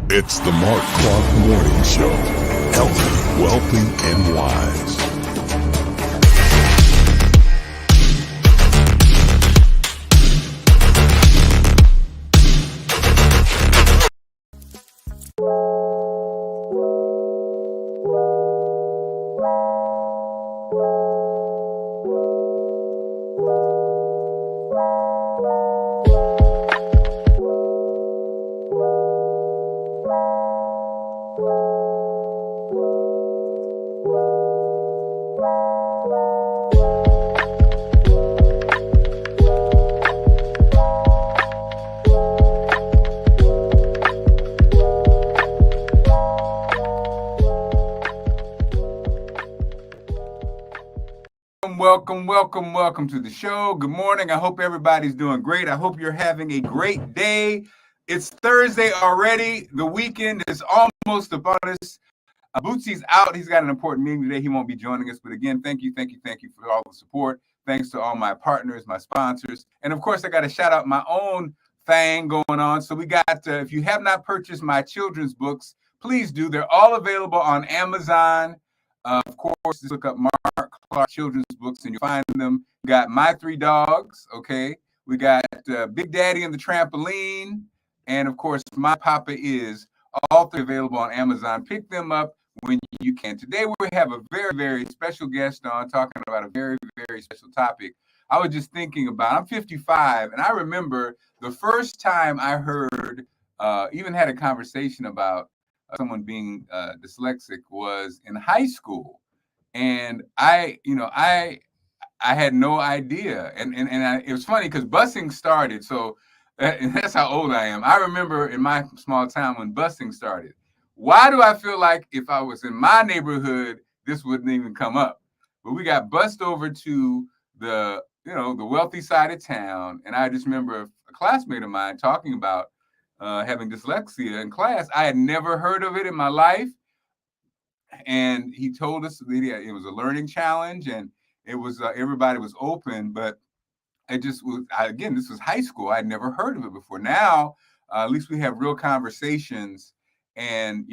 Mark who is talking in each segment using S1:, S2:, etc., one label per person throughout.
S1: It's the Marc Clarke Morning Show. Healthy, wealthy, and wise.
S2: Welcome to the show. Good morning. I hope everybody's doing great. I hope you're having a great day. It's Thursday already. The weekend is almost upon us. Bootsy's out. He's got an important meeting today. He won't be joining us. But again, thank you for all the support. Thanks to all my partners, my sponsors. And of course, I got to shout out my own thing going on. So we got, if you have not purchased my children's books, please do. They're all available on Amazon. Of course, just look up Marc Clarke children's books and you'll find them. We got My Three Dogs, okay? We got Big Daddy and the Trampoline. And of course, My Papa Is, all three available on Amazon. Pick them up when you can. Today, we have a very, very special guest on talking about a very, very special topic. I was just thinking about, I'm 55, and I remember the first time I heard, even had a conversation about someone being dyslexic was in high school. And I had no idea. And it was funny because busing started. So and that's how old I am. I remember in my small town when busing started. Why do I feel like if I was in my neighborhood, this wouldn't even come up? But we got bused over to the wealthy side of town. And I just remember a classmate of mine talking about having dyslexia in class. I had never heard of it in my life. And he told us that it was a learning challenge and it was everybody was open, but it just was, again, this was high school. I'd never heard of it before. Now, at least we have real conversations and,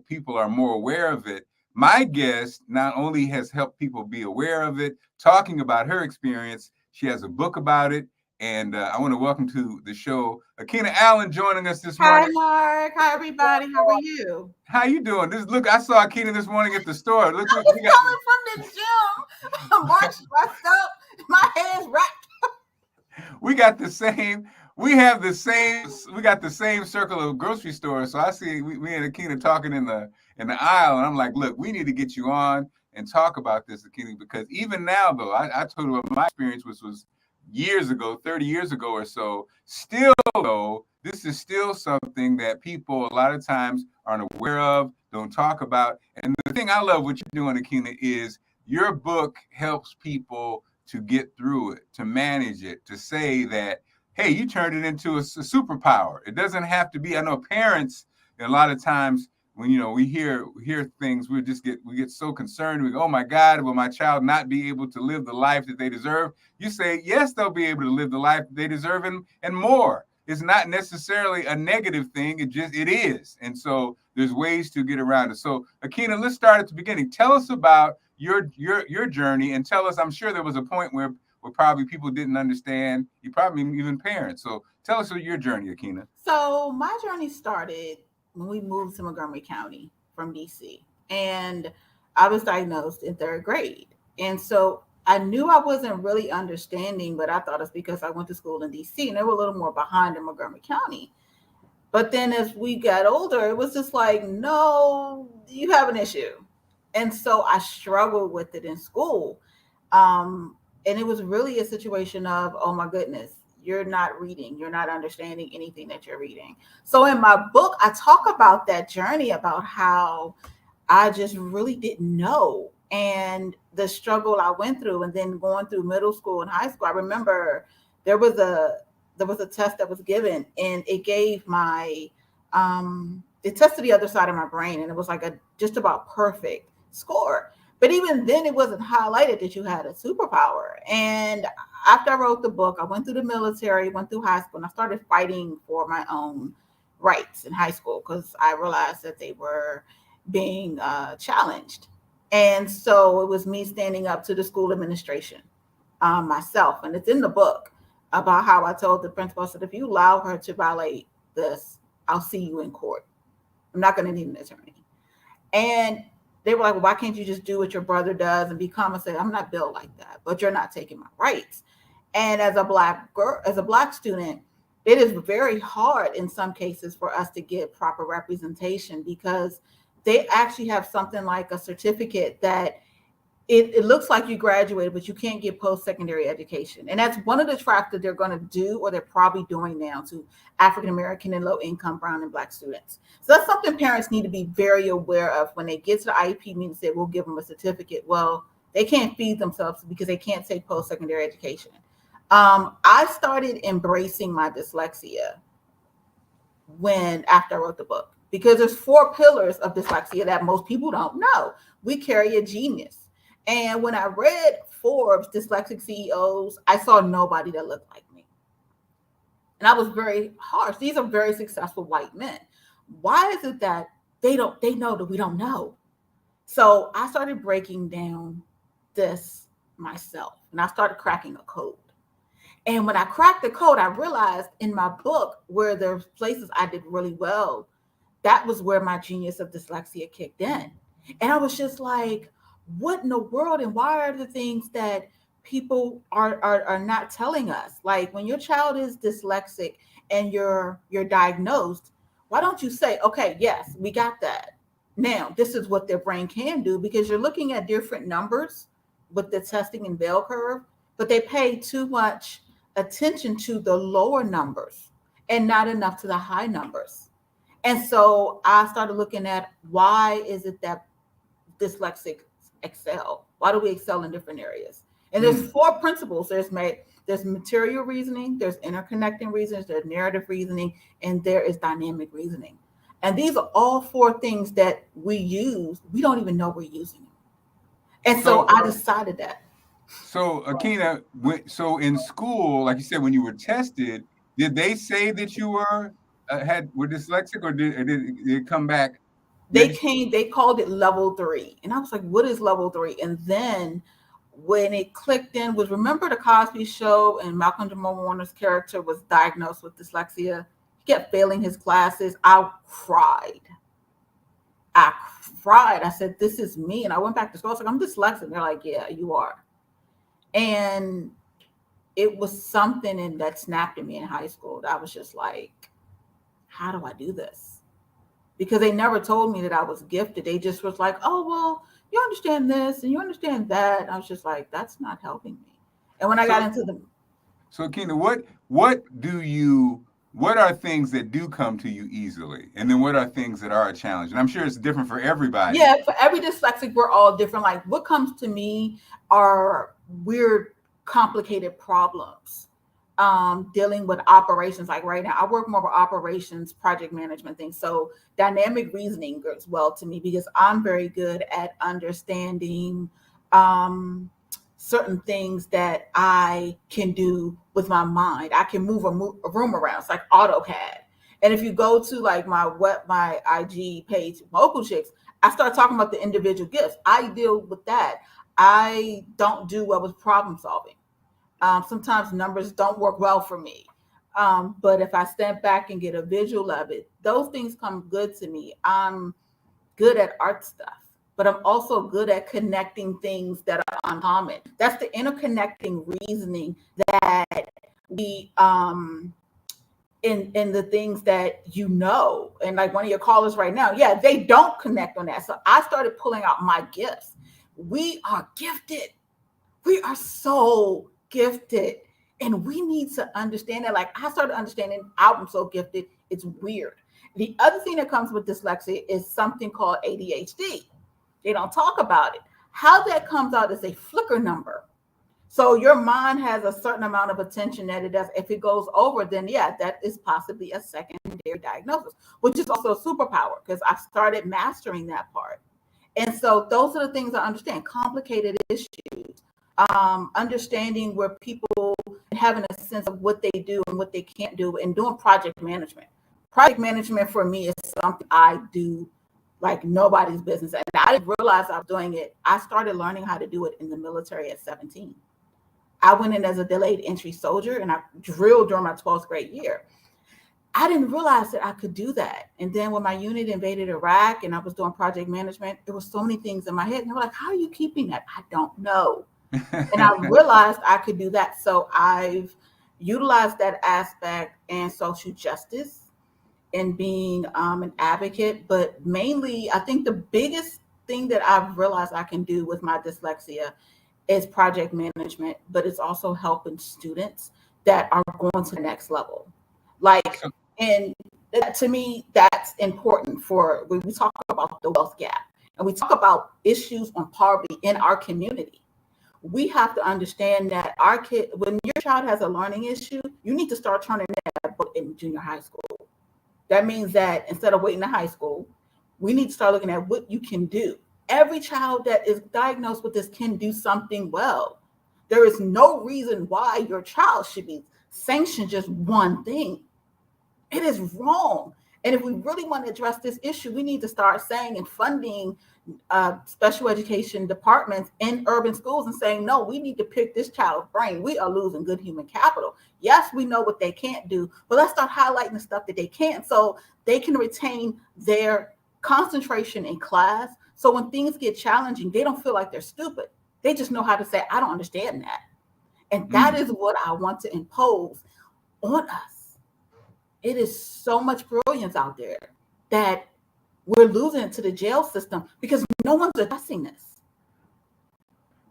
S2: people are more aware of it. My guest not only has helped people be aware of it, talking about her experience, she has a book about it. And I want to welcome to the show, Akina Allen joining us this morning.
S3: Hi, Mark. Hi, everybody. How are you?
S2: How you doing? Look, I saw Akina this morning at the store. Look,
S3: I was coming from the gym. I'm more stressed up. My head's wrapped.
S2: We got the same. We got the same circle of grocery stores. So I see me and Akina talking in the aisle, and I'm like, look, we need to get you on and talk about this, Akina, because even now, though, I told you what my experience was years ago, 30 years ago or so. Still, though, this is still something that people a lot of times aren't aware of, don't talk about. And the thing I love what you're doing, Akina, is your book helps people to get through it, to manage it, to say that, hey, you turned it into a superpower. It doesn't have to be. I know parents, a lot of times when we hear things, we get so concerned. We go, oh my God, will my child not be able to live the life that they deserve? You say, yes, they'll be able to live the life they deserve and more. It's not necessarily a negative thing. It is. And so there's ways to get around it. So Akina, let's start at the beginning. Tell us about your journey and tell us, I'm sure there was a point where probably people didn't understand, you probably even parents. So tell us your journey, Akina.
S3: So my journey started when we moved to Montgomery County from DC, and I was diagnosed in 3rd grade. And so I knew I wasn't really understanding, but I thought it's because I went to school in DC and they were a little more behind in Montgomery County. But then as we got older, it was just like, no, you have an issue. And so I struggled with it in school. And it was really a situation of, oh my goodness, you're not reading, you're not understanding anything that you're reading. So in my book, I talk about that journey, about how I just really didn't know, and the struggle I went through, and then going through middle school and high school. I remember there was a test that was given, and it gave my it tested the other side of my brain, and it was like a just about perfect score. But even then, it wasn't highlighted that you had a superpower. And after I wrote the book, I went through the military, went through high school, and I started fighting for my own rights in high school because I realized that they were being challenged. And so it was me standing up to the school administration myself. And it's in the book about how I told the principal, I said, if you allow her to violate this, I'll see you in court. I'm not going to need an attorney. And they were like, well, why can't you just do what your brother does and be calm? I said, I'm not built like that, but you're not taking my rights. And as a Black girl, as a Black student, it is very hard in some cases for us to get proper representation, because they actually have something like a certificate that it looks like you graduated, but you can't get post-secondary education. And that's one of the traps that they're going to do, or they're probably doing now, to African-American and low-income brown and Black students. So that's something parents need to be very aware of when they get to the IEP meeting and say, we'll give them a certificate. Well, they can't feed themselves because they can't take post-secondary education. I started embracing my dyslexia after I wrote the book, because there's 4 pillars of dyslexia that most people don't know. We carry a genius. And when I read Forbes dyslexic CEOs, I saw nobody that looked like me. And I was very harsh. These are very successful white men. Why is it that they know that we don't know? So I started breaking down this myself, and I started cracking a code. And when I cracked the code, I realized in my book, where there's places I did really well, that was where my genius of dyslexia kicked in. And I was just like, what in the world? And why are the things that people are not telling us? Like, when your child is dyslexic and you're diagnosed, why don't you say, okay, yes, we got that. Now, this is what their brain can do, because you're looking at different numbers with the testing and bell curve, but they pay too much attention to the lower numbers and not enough to the high numbers. And so I started looking at, why is it that dyslexic excel? Why do we excel in different areas? And there's 4 principles. There's material reasoning, there's interconnecting reasons, there's narrative reasoning, and there is dynamic reasoning. And these are all 4 things that we use. We don't even know we're using them. And so I decided that.
S2: So Akina, so in school, like you said, when you were tested, did they say that you were dyslexic, or did it come back?
S3: They called it level 3. And I was like, what is level 3? And then when it clicked in was, remember the Cosby Show, and Malcolm Jamal Warner's character was diagnosed with dyslexia. He kept failing his classes. I cried. I said, this is me. And I went back to school. I was like, I'm dyslexic. They're like, yeah, you are. And it was something that snapped at me in high school. I was just like, how do I do this? Because they never told me that I was gifted. They just was like, oh, well, you understand this and you understand that. I was just like, that's not helping me. And when I got into the...
S2: So Akina, what are things that do come to you easily? And then what are things that are a challenge? And I'm sure it's different for everybody.
S3: Yeah, for every dyslexic, we're all different. Like, what comes to me are weird, complicated problems. Dealing with operations. Like right now, I work more with operations, project management things. So dynamic reasoning goes well to me, because I'm very good at understanding certain things that I can do with my mind. I can move a room around. It's like AutoCAD. And if you go to like my IG page, Vocal Chicks, I start talking about the individual gifts. I deal with that. I don't do well with problem solving. Sometimes numbers don't work well for me. But if I step back and get a visual of it, those things come good to me. I'm good at art stuff, but I'm also good at connecting things that are uncommon. That's the interconnecting reasoning that we, in the things that you know. And like one of your callers right now, yeah, they don't connect on that. So I started pulling out my gifts. We are gifted. We are so gifted And we need to understand that. Like, I started understanding I'm so gifted, it's weird. The other thing that comes with dyslexia is something called ADHD. They don't talk about it. How that comes out is a flicker number. So your mind has a certain amount of attention that it does. If it goes over, then yeah, that is possibly a secondary diagnosis, which is also a superpower because I started mastering that part. And so those are the things I understand. Complicated issues, understanding where people having a sense of what they do and what they can't do, and doing project management. Project management for me is something I do like nobody's business. And I didn't realize I was doing it. I started learning how to do it in the military at 17. I went in as a delayed entry soldier and I drilled during my 12th grade year. I didn't realize that I could do that. And then when my unit invaded Iraq and I was doing project management, there was so many things in my head. And they were like, how are you keeping that? I don't know. And I realized I could do that. So I've utilized that aspect and social justice and being an advocate. But mainly, I think the biggest thing that I've realized I can do with my dyslexia is project management, but it's also helping students that are going to the next level. Like, and to me, that's important for when we talk about the wealth gap and we talk about issues on poverty in our community. We have to understand that our kid, when your child has a learning issue, you need to start turning that book in junior high school. That means that instead of waiting to high school, we need to start looking at what you can do. Every child that is diagnosed with this can do something well. There is no reason why your child should be sanctioned just one thing. It is wrong. And if we really want to address this issue, we need to start saying and funding special education departments in urban schools and saying, no, we need to pick this child's brain. We are losing good human capital. Yes, we know what they can't do, but let's start highlighting the stuff that they can so they can retain their concentration in class. So when things get challenging, they don't feel like they're stupid. They just know how to say, I don't understand that. And that is what I want to impose on us. It is so much brilliance out there that we're losing it to the jail system because no one's addressing this.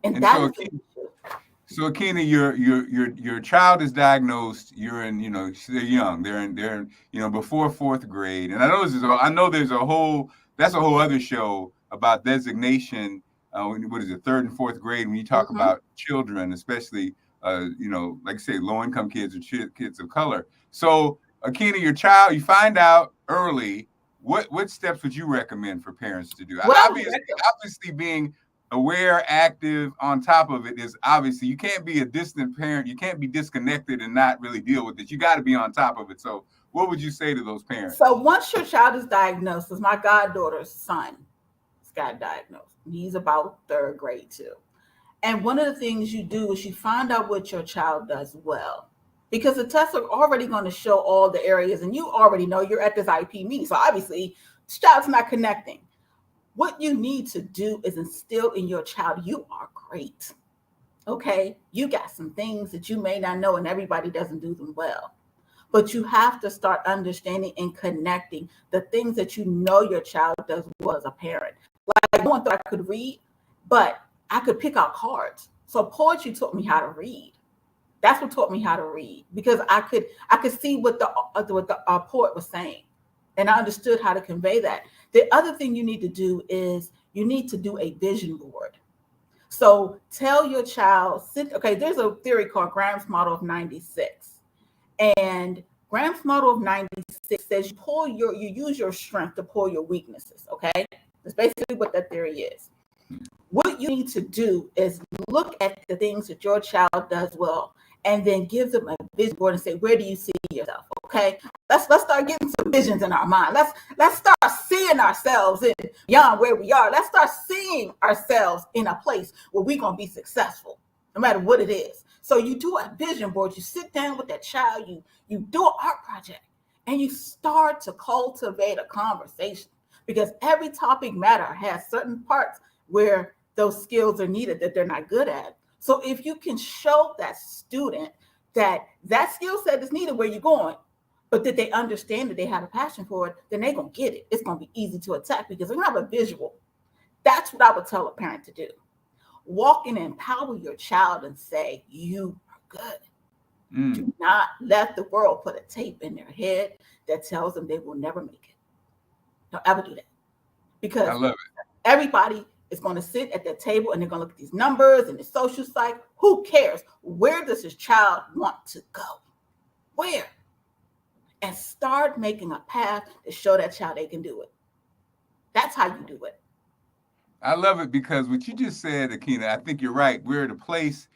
S3: And that
S2: so,
S3: is the issue.
S2: So Akina, your child is diagnosed. You're in, they're young. They're in, before fourth grade. And I know there's a whole other show about designation. What is it, third and fourth grade? When you talk about children, especially, like I say, low income kids or kids of color. So Akina, your child, you find out early. What steps would you recommend for parents to do? Obviously being aware, active, on top of it is obviously you can't be a distant parent. You can't be disconnected and not really deal with it. You got to be on top of it. So what would you say to those parents?
S3: So once your child is diagnosed, as my goddaughter's son got diagnosed, he's about third grade too. And one of the things you do is you find out what your child does well. Because the tests are already going to show all the areas, and you already know you're at this IP meeting. So obviously, this child's not connecting. What you need to do is instill in your child, you are great. Okay, you got some things that you may not know, and everybody doesn't do them well. But you have to start understanding and connecting the things that you know your child does well as a parent. Like, no one thought I could read, but I could pick out cards. So poetry taught me how to read. That's what taught me how to read, because I could see what the poet was saying, and I understood how to convey that. The other thing you need to do is you need to do a vision board. So tell your child, there's a theory called Graham's model of 96, and Graham's model of 96 says you use your strength to pull your weaknesses. Okay, that's basically what that theory is. What you need to do is look at the things that your child does well, and then give them a vision board and say, where do you see yourself? Okay, let's start getting some visions in our mind. Let's start seeing ourselves in beyond where we are. Let's start seeing ourselves in a place where we're gonna be successful, no matter what it is. So you do a vision board. You sit down with that child. You do an art project, and you start to cultivate a conversation, because every topic matter has certain parts where those skills are needed that they're not good at. So if you can show that student that skill set is needed where you're going, but that they understand that they have a passion for it, then they're going to get it. It's going to be easy to attack because they're going to have a visual. That's what I would tell a parent to do. Walk in and empower your child and say, you are good.
S2: Mm.
S3: Do not let the world put a tape in their head that tells them they will never make it. Don't ever do that.
S2: I
S3: Because
S2: love it.
S3: everybody is going to sit at that table and they're going to look at these numbers and the social psych. Who cares? Where does this child want to go? Where? And start making a path to show that child they can do it. That's how you do it.
S2: I love it because what you just said, Akina, I think you're right. We're at a place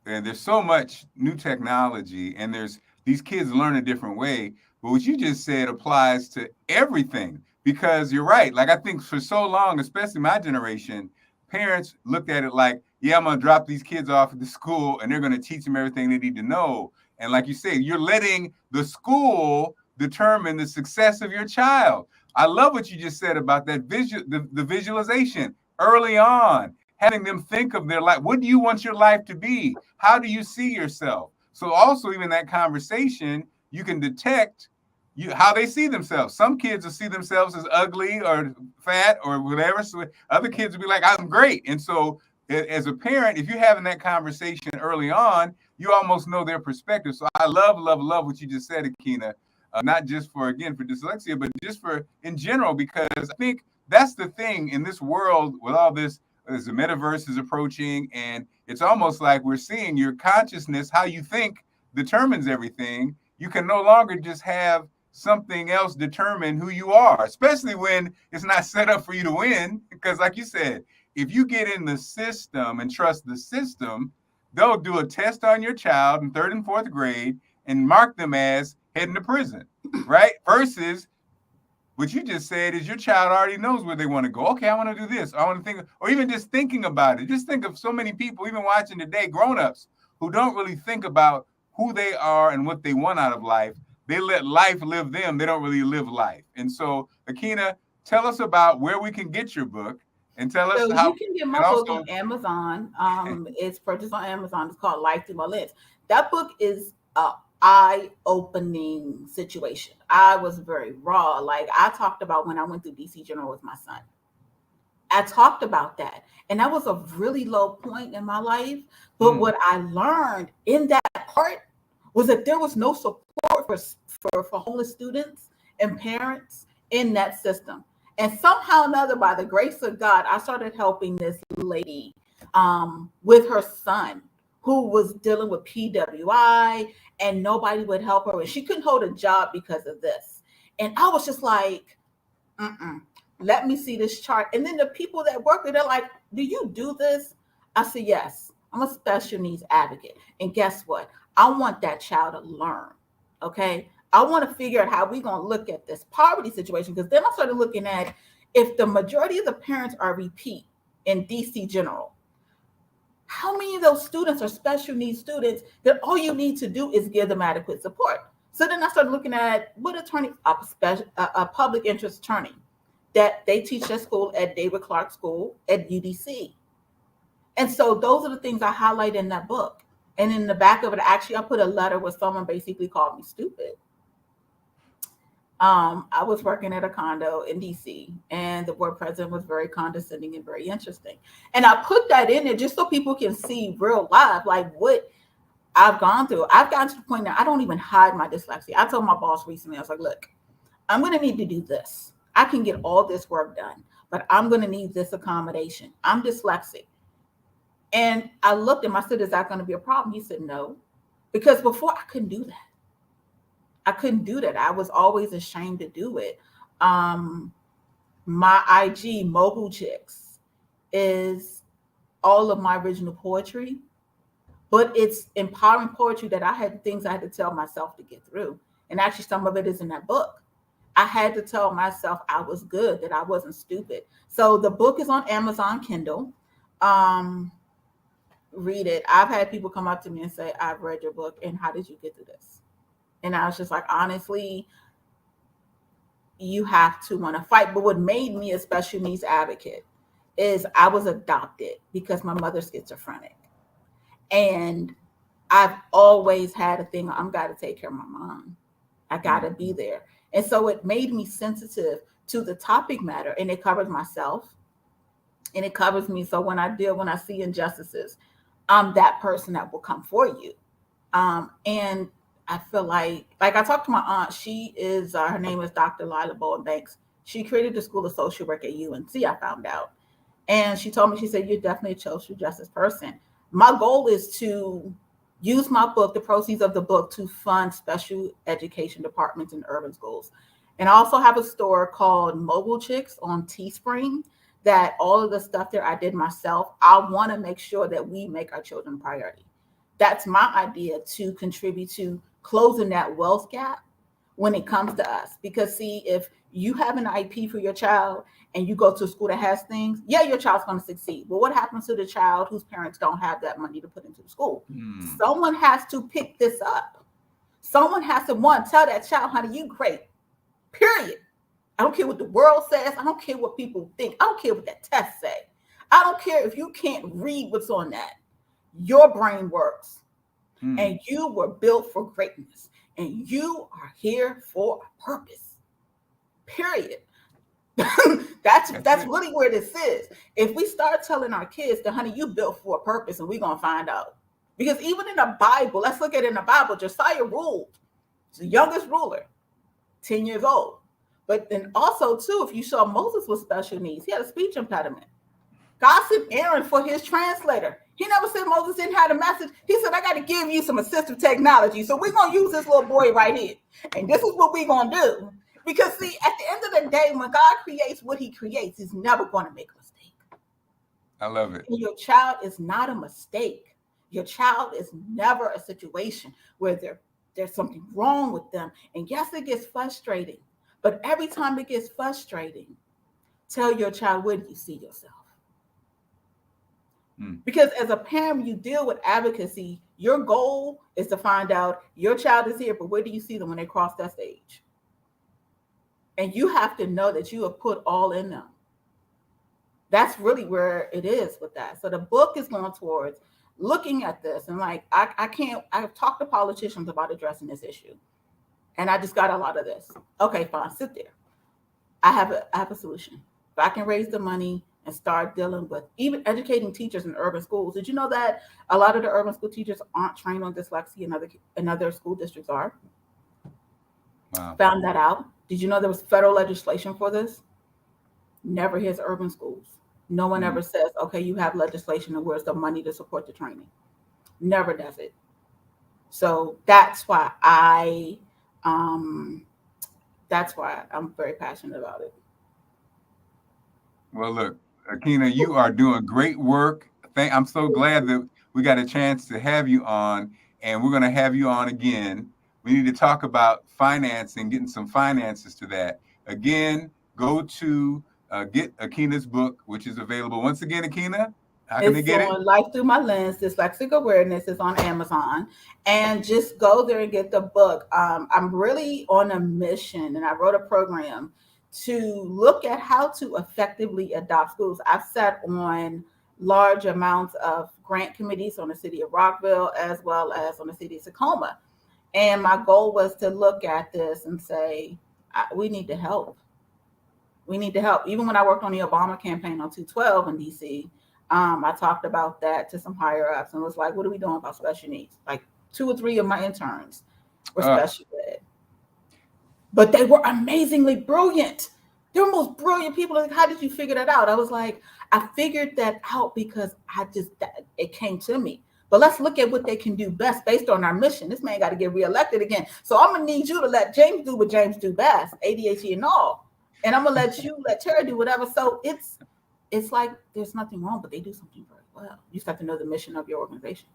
S2: and there's so much new technology and there's these kids learn a different way. But what you just said applies to everything because you're right. Like I think for so long, especially my generation, parents looked at it like, yeah, I'm gonna drop these kids off at the school and they're gonna teach them everything they need to know. And like you say, you're letting the school determine the success of your child. I love what you just said about that the visualization early on, having them think of their life. What do you want your life to be? How do you see yourself? So also even that conversation, you can detect how they see themselves. Some kids will see themselves as ugly or fat or whatever. So other kids will be like, I'm great. And so as a parent, if you're having that conversation early on, you almost know their perspective. So I love what you just said, Akina. Not just for dyslexia, but just for in general, because I think that's the thing in this world with all this, as the metaverse is approaching, and it's almost like we're seeing your consciousness, how you think determines everything. You can no longer just have something else determine who you are, especially when it's not set up for you to win. Because like you said, if you get in the system and trust the system, they'll do a test on your child in 3rd and 4th grade and mark them as heading to prison, right? Versus what you just said is your child already knows where they want to go. Okay, I want to do this. I want to think, or even just thinking about it. Just think of so many people, even watching today, grown-ups, who don't really think about who they are and what they want out of life. They let life live them. They don't really live life. And so, Akina, tell us about where we can get your book and tell us
S3: So
S2: how,
S3: you can get my
S2: and
S3: book
S2: also,
S3: on Amazon. It's purchased on Amazon. It's called Life Through My Lens. That book is a eye-opening situation. I was very raw. Like I talked about when I went through DC General with my son. I talked about that. And that was a really low point in my life. But what I learned in that part was that there was no support for homeless students and parents in that system. And somehow or another, by the grace of God, I started helping this lady with her son who was dealing with PWI and nobody would help her. And she couldn't hold a job because of this. And I was just like, let me see this chart. And then the people that work there, they're like, do you do this? I said, yes, I'm a special needs advocate. And guess what? I want that child to learn. Okay. I want to figure out how we're going to look at this poverty situation. Because then I started looking at if the majority of the parents are repeat in DC General, how many of those students are special needs students that all you need to do is give them adequate support? So then I started looking at what attorney, a public interest attorney that they teach at school at David Clark School at UDC. And so those are the things I highlight in that book. And in the back of it, actually, I put a letter where someone basically called me stupid. I was working at a condo in DC, and the board president was very condescending and very interesting. And I put that in there just so people can see real life, like what I've gone through. I've gotten to the point that I don't even hide my dyslexia. I told my boss recently, I was like, look, I'm going to need to do this. I can get all this work done, but I'm going to need this accommodation. I'm dyslexic. And I looked at him, I said, is that going to be a problem? He said, no, because before I couldn't do that. I couldn't do that. I was always ashamed to do it. My IG, Mobile Chicks, is all of my original poetry, but it's empowering poetry that I had things I had to tell myself to get through. And actually, some of it is in that book. I had to tell myself I was good, that I wasn't stupid. So the book is on Amazon Kindle. Read it. I've had people come up to me and say, I've read your book, and how did you get through this? And I was just like, honestly, you have to want to fight. But what made me a special needs advocate is I was adopted because my mother's schizophrenic. And I've always had a thing, I'm got to take care of my mom. I got to be there. And so it made me sensitive to the topic matter, and it covers myself and it covers me. So when I see injustices, I'm that person that will come for you. And I feel like I talked to my aunt. She is her name is Dr. Lila Bowen Banks. She created the School of Social Work at UNC. I found out, and she told me, she said, "You're definitely a social justice person." My goal is to use my book, the proceeds of the book, to fund special education departments in urban schools. And I also have a store called Mobile Chicks on Teespring, that all of the stuff there I did myself. I want to make sure that we make our children a priority. That's my idea, to contribute to closing that wealth gap when it comes to us. Because see, if you have an IP for your child and you go to a school that has things, yeah, your child's going to succeed. But what happens to the child whose parents don't have that money to put into the school? Someone has to pick this up. Someone has to, tell that child, honey, you great, period. I don't care what the world says. I don't care what people think. I don't care what that test say. I don't care if you can't read what's on that. Your brain works, and you were built for greatness, and you are here for a purpose, period. That's really where this is. If we start telling our kids that, honey, you built for a purpose, and we're going to find out. Because even in the Bible, let's look at it in the Bible, Josiah ruled. He's the youngest ruler, 10 years old. But then also, too, if you saw Moses with special needs, he had a speech impediment. God sent Aaron for his translator. He never said Moses didn't have a message. He said, I got to give you some assistive technology. So we're going to use this little boy right here. And this is what we're going to do. Because, see, at the end of the day, when God creates what he creates, he's never going to make a mistake.
S2: I love it.
S3: And your child is not a mistake. Your child is never a situation where there's something wrong with them. And yes, it gets frustrating. But every time it gets frustrating, tell your child, where do you see yourself? Because as a parent, you deal with advocacy. Your goal is to find out your child is here, but where do you see them when they cross that stage? And you have to know that you have put all in them. That's really where it is with that. So the book is going towards looking at this. And like, I've talked to politicians about addressing this issue. And I just got a lot of this. Okay, fine, sit there. I have a solution. If I can raise the money and start dealing with even educating teachers in urban schools. Did you know that a lot of the urban school teachers aren't trained on dyslexia and other school districts are? Wow. Found that out. Did you know there was federal legislation for this? Never hits urban schools. No one ever says, okay, you have legislation and where's the money to support the training? Never does it. So that's why I'm very passionate about it.
S2: Well, look, Akina, you are doing great work. I'm so glad that we got a chance to have you on, and we're going to have you on again. We need to talk about financing, getting some finances to that. Again, go to get Akina's book, which is available. Once again, Akina, how can they get it?
S3: It's on Life Through My Lens, Dyslexic Awareness. Is on Amazon. And just go there and get the book. I'm really on a mission, and I wrote a program to look at how to effectively adopt schools. I've sat on large amounts of grant committees on the city of Rockville as well as on the city of Tacoma. And my goal was to look at this and say, we need to help. We need to help. Even when I worked on the Obama campaign on 212 in DC, I talked about that to some higher ups and was like, what are we doing about special needs? Like 2 or 3 of my interns were special ed. But they were amazingly brilliant. They were most brilliant people. Like, how did you figure that out? I was like, I figured that out because it came to me. But let's look at what they can do best based on our mission. This man got to get reelected again. So I'm going to need you to let James do what James do best, ADHD and all. And I'm going to let Terry do whatever. So it's like there's nothing wrong, but they do something very well. You just have to know the mission of your organization.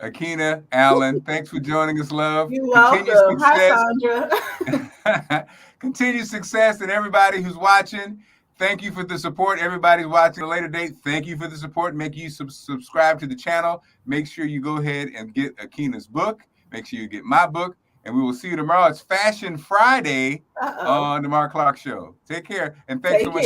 S2: Akina Allen, thanks for joining us, love.
S3: You're welcome. Hi, Sandra.
S2: Continued success, and everybody who's watching, thank you for the support. Everybody's watching a later date, thank you for the support. Make you subscribe to the channel. Make sure you go ahead and get Akina's book. Make sure you get my book, and we will see you tomorrow. It's Fashion Friday on the Marc Clarke Show. Take care, and thanks so much.